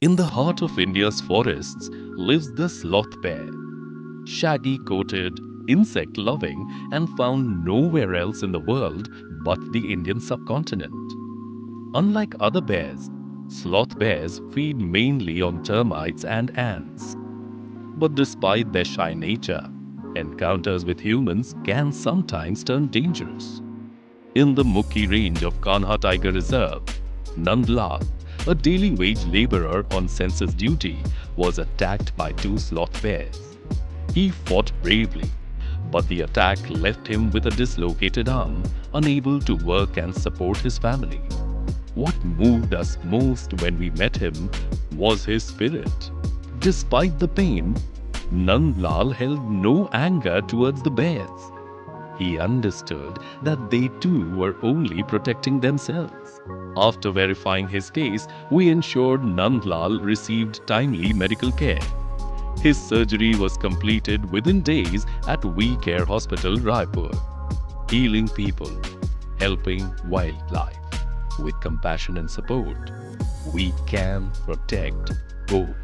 In the heart of India's forests lives the sloth bear, shaggy-coated, insect-loving, and found nowhere else in the world but the Indian subcontinent. Unlike other bears, sloth bears feed mainly on termites and ants. But despite their shy nature, encounters with humans can sometimes turn dangerous. In the Mukhi range of Kanha Tiger Reserve, Nandlal, a daily wage laborer on census duty, was attacked by two sloth bears. He fought bravely, but the attack left him with a dislocated arm, unable to work and support his family. What moved us most when we met him was his spirit. Despite the pain, Nandlal held no anger towards the bears. He understood that they too were only protecting themselves. After verifying his case, we ensured Nandlal received timely medical care. His surgery was completed within days at We Care Hospital, Raipur. Healing people, helping wildlife. With compassion and support, we can protect both.